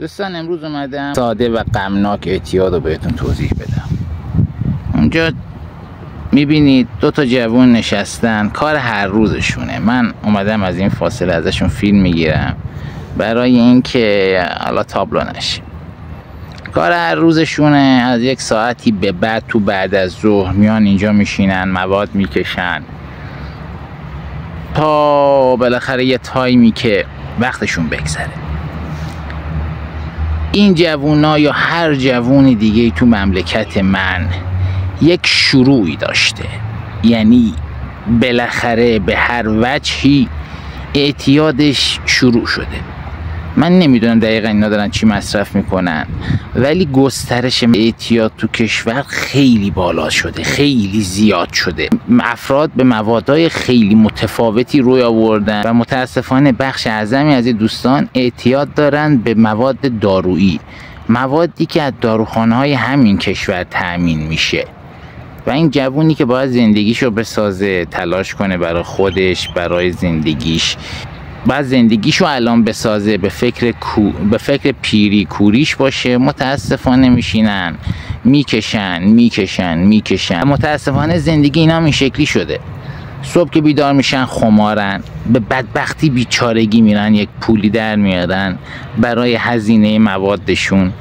دوستان امروز اومدم ساده و غمناک اعتیاد رو بهتون توضیح بدم. اونجا میبینید دو تا جوون نشستن، کار هر روزشونه. من اومدم از این فاصله ازشون فیلم میگیرم برای اینکه حالا تابلو نشه. کار هر روزشونه. از یک ساعتی به بعد تو بعد از ظهر میان اینجا میشینن، مواد میکشن تا بالاخره یه تایمی که وقتشون بگذره. این جوونا یا هر جوون دیگه تو مملکت من یک شروعی داشته، یعنی بالاخره به هر وجهی اعتیادش شروع شده. من نمیدونم دقیقا اینا دارن چی مصرف میکنن، ولی گسترش اعتیاد تو کشور خیلی بالا شده، خیلی زیاد شده. افراد به موادهای خیلی متفاوتی روی آوردن و متاسفانه بخش اعظمی از این دوستان اعتیاد دارن به مواد دارویی، موادی که از داروخانه‌های همین کشور تأمین میشه. و این جوونی که باید زندگیشو بسازه، تلاش کنه برای خودش، برای زندگیش، بعد زندگیشو الان بسازه، به فکر پیری کوریش باشه، متاسفانه میشینن میکشن. متاسفانه زندگی اینا این شکلی شده. صبح که بیدار میشن خمارن، به بدبختی بیچارگی میرن یک پولی در میارن برای هزینه موادشون.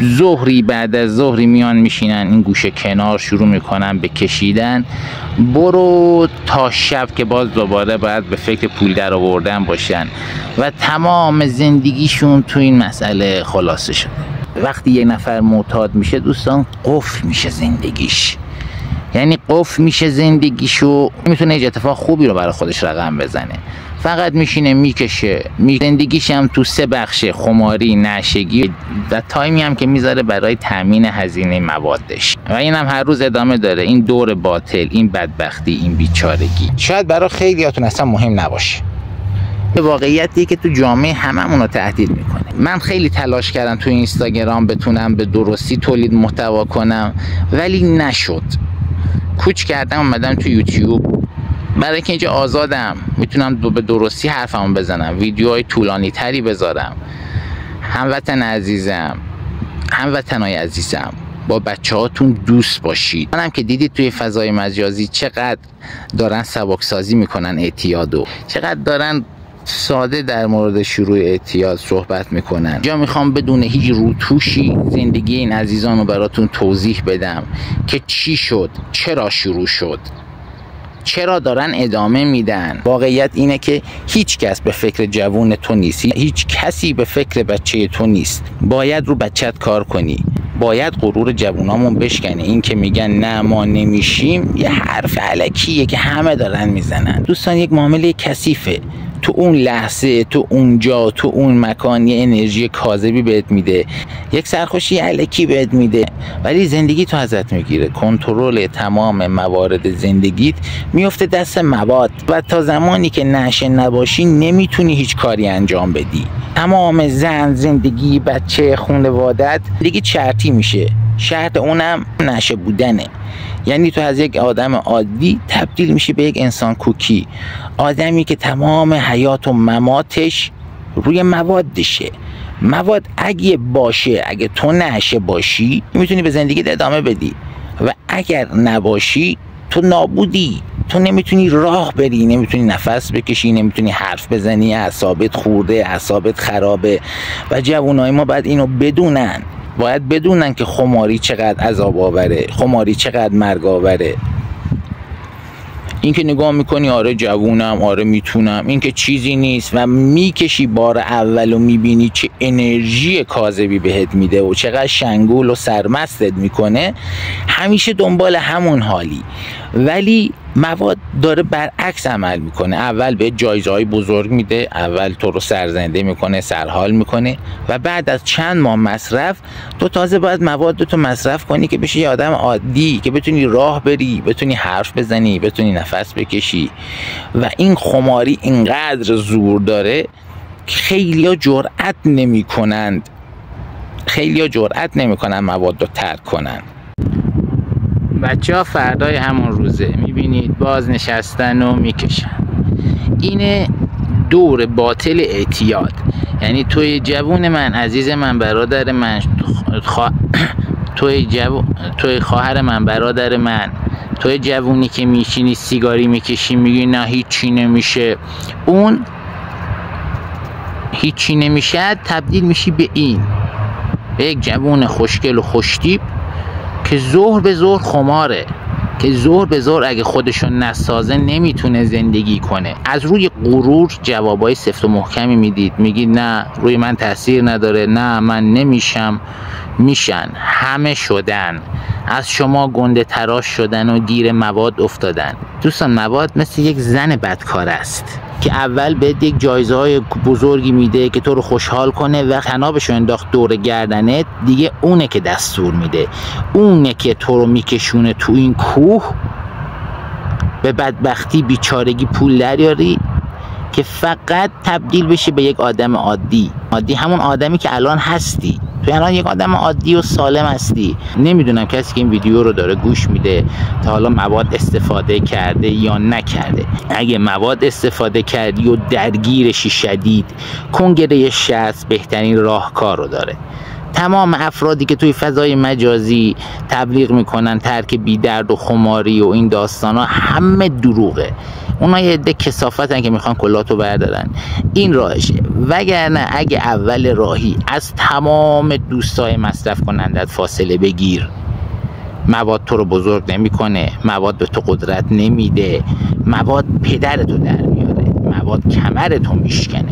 ظهری بعد از ظهری میان میشینن این گوشه کنار، شروع میکنن به کشیدن، برو تا شب که باز دوباره باید به فکر پول در آوردن باشن و تمام زندگیشون تو این مسئله خلاصه شده. وقتی یه نفر معتاد میشه دوستان، قفل میشه زندگیش، یعنی قفل میشه زندگیشو، میتونه یه اتفاق خوبی رو برای خودش رقم بزنه. فقط میشینه میکشه، زندگیش هم تو سه بخش: خماری، نشگی و تایمی هم که میذاره برای تامین هزینه موادش. و این هم هر روز ادامه داره، این دور باطل، این بدبختی، این بیچارگی. شاید برای خیلیاتون اصلا مهم نباشه، واقعیتی که تو جامعه هممون رو تهدید میکنه. من خیلی تلاش کردم تو اینستاگرام بتونم به درستی تولید محتوا کنم، ولی نشد. کوچ کردم اومدم تو یوتیوب، برای اینکه اینجا آزادم، میتونم به درستی حرفمو بزنم، ویدیوهای طولانی تری بذارم. هموطنای عزیزم، با بچه هاتون دوست باشید. منم که دیدید توی فضای مجازی چقدر دارن سبکسازی میکنن اعتیادو، چقدر دارن ساده در مورد شروع اعتیاد صحبت میکنن. جا میخوام بدون هیچ روتوشی زندگی این عزیزان رو براتون توضیح بدم که چی شد، چرا شروع شد، چرا دارن ادامه میدن. واقعیت اینه که هیچ کس به فکر جوون تو نیست، هیچ کسی به فکر بچه تو نیست. باید رو بچت کار کنی، باید غرور جوونامون بشکنه. این که میگن نه ما نمیشیم یه حرف الکیه که همه دارن میزنن. دوستان یک معامله کثیفه، تو اون لحظه، تو اونجا، تو اون مکان یه انرژی کاذبی بهت میده، یک سرخوشی الکی بهت میده، ولی زندگی تو ازت میگیره. کنترل تمام موارد زندگیت میفته دست مواد و تا زمانی که نشه نباشی نمیتونی هیچ کاری انجام بدی. تمام زندگی، بچه، خانواده‌ات دیگه چرتی میشه. شرط اونم نشه بودنه. یعنی تو از یک آدم عادی تبدیل میشه به یک انسان کوکی، آدمی که تمام حیات و مماتش روی موادشه. مواد اگه باشه، اگه تو نشه باشی، میتونی به زندگیت ادامه بدی، و اگر نباشی تو نابودی. تو نمیتونی راه بری، نمیتونی نفس بکشی، نمیتونی حرف بزنی، اعصابت خورده، اعصابت خرابه. و جوانای ما باید اینو بدونن، باید بدونن که خماری چقدر عذاب آوره، خماری چقدر مرگ آوره. این که نگاه میکنی آره جوونم، آره میتونم، این که چیزی نیست و میکشی بار اول و میبینی چه انرژی کاذبی بهت میده و چقدر شنگول و سرمستت میکنه، همیشه دنبال همون حالی. ولی مواد داره برعکس عمل میکنه. اول به جایزه‌های بزرگ میده، اول تو رو سرزنده میکنه، سرحال میکنه، و بعد از چند ماه مصرف تو تازه باید موادتو مصرف کنی که بشی یه آدم عادی، که بتونی راه بری، بتونی حرف بزنی، بتونی نفس بکشی. و این خماری اینقدر زور داره که خیلیا جرأت نمیکنند، مواد رو ترک کنن. بچه ها فردای همون روزه میبینید باز نشستن و میکشن. اینه دور باطل اعتیاد. یعنی توی جوون من، عزیز من، برادر من، توی خواهر من، برادر من، توی جوونی که میشینی سیگاری میکشی میگی نه هیچی نمیشه، اون هیچی نمیشه تبدیل میشی به این، به یک جوون خوشگل و خوشتیپ که ظهر به ظهر خماره، که ظهر به ظهر اگه خودشو نسازه نمیتونه زندگی کنه. از روی غرور جوابای سفت و محکمی میدید، میگید نه روی من تاثیر نداره، نه من نمیشم. میشن، همه شدن. از شما گنده تراش شدن و گیر مواد افتادن. دوستان، مواد مثل یک زن بدکار است که اول بهت یک جایزه‌های بزرگی میده که تو رو خوشحال کنه، و تنابشو انداخت دور گردنت، دیگه اونه که دستور میده، اونه که تو رو میکشونه تو این کوه، به بدبختی بیچارگی پول دریاری که فقط تبدیل بشه به یک آدم عادی. همون آدمی که الان هستی. تو الان یک آدم عادی و سالم هستی. نمیدونم کسی که این ویدیو رو داره گوش میده تا حالا مواد استفاده کرده یا نکرده. اگه مواد استفاده کردی و درگیرشی شدید، کنگره 60 بهترین راهکار رو داره. تمام افرادی که توی فضای مجازی تبلیغ میکنن ترک بی‌درد و خماری و این داستانا، همه دروغه. اونا یه عده کثافتن که میخوان کلاتو بردارن. این راهشه. وگرنه اگه اول راهی از تمام دوستای مصرف کنندت فاصله بگیر. مواد تو رو بزرگ نمیکنه، مواد به تو قدرت نمیده، مواد پدرتو در میاره، مواد کمرتو میشکنه.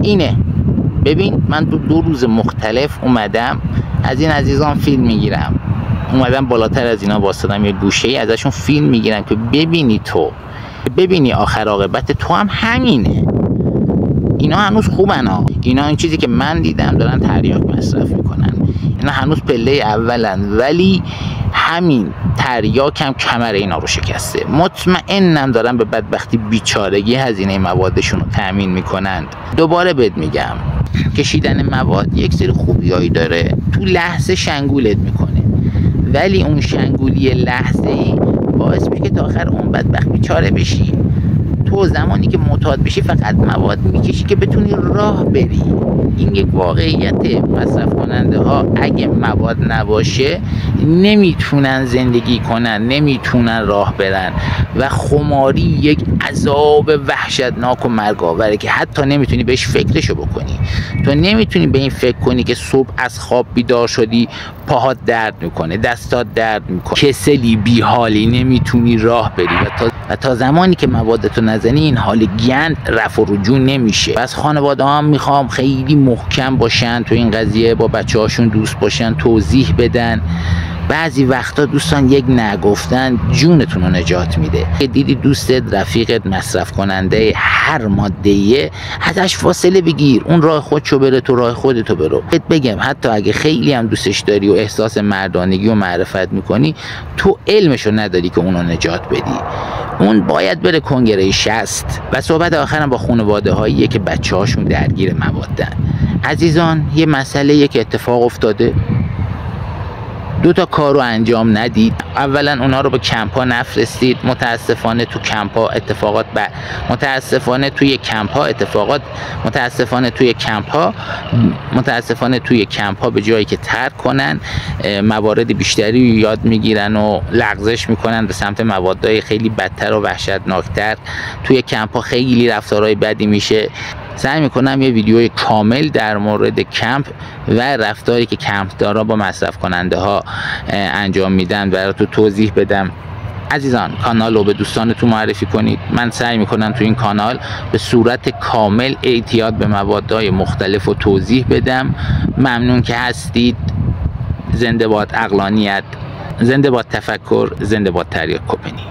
اینه. ببین، من دو روز مختلف اومدم از این عزیزان فیلم میگیرم، اومدم بالاتر از اینا واسطم یه گوشه ای ازشون فیلم میگیرم که ببینی آخر عاقبت تو هم همینه. اینا هنوز خوبن ها، اینا این چیزی که من دیدم دارن تریاک مصرف میکنن، اینا هنوز پله اولن، ولی همین تریاک هم کمر اینا رو شکسته. مطمئنم دارن به بدبختی بیچارگی هزینه موادشون رو تأمین میکنند. دوباره بهت میگم، کشیدن مواد یک سری خوبیایی داره، تو لحظه شنگولت میکنه، ولی اون شنگولی لحظه‌ای باعث میشه که تا آخر اون بدبخت بیچاره بشی. تو زمانی که معتاد بشی فقط مواد میکشی که بتونی راه بری. این یک واقعیت. مصرف کننده ها اگه مواد نباشه نمیتونن زندگی کنن، نمیتونن راه برن، و خماری یک عذاب وحشتناک و مرگاوره که حتی نمیتونی بهش فکرشو بکنی. تو نمیتونی به این فکر کنی که صبح از خواب بیدار شدی پاهات درد میکنه، دستات درد میکنه، کسلی، بیحالی، نمیتونی راه بری، و تا زمانی که موادتو نزنی این حال گند رفع و رجوع نمیشه. از خانواده هم میخوام خیلی محکم باشن تو این قضیه، با بچه هاشون دوست باشن، توضیح بدن. بعضی وقتا دوستان یک نگفتن جونتون رو نجات میده. دیدی دوستت، رفیقت مصرف کننده هر ماده‌ایه، ازش فاصله بگیر، اون راه خودشو بره، تو راه خودتو برو. بگم حتی اگه خیلی هم دوستش داری و احساس مردانگی و معرفت میکنی، تو علمشو نداری که اونو نجات بدی. اون باید بره کنگره 60. و صحبت آخرم با خانواده هاییه که بچه هاشون درگیر موادن. عزیزان، یه مسئله که اتفاق افتاده، 2 تا کارو انجام ندید. اولا اونا رو به کمپ‌ها نفرستید. متاسفانه توی کمپ‌ها به جایی که ترک کنن، موارد بیشتری یاد میگیرن و لغزش میکنن به سمت موادهای خیلی بدتر و وحشتناکتر. توی کمپ‌ها خیلی رفتارهای بدی میشه. سعی میکنم یه ویدیوی کامل در مورد کمپ و رفتاری که کمپدارا با مصرف کننده ها انجام میدن براتون توضیح بدم. عزیزان، کانال رو به دوستانتون معرفی کنید. من سعی میکنم تو این کانال به صورت کامل اعتیاد به موادهای مختلف رو توضیح بدم. ممنون که هستید. زنده باد عقلانیت، زنده باد تفکر، زنده باد تریاک کمپانی.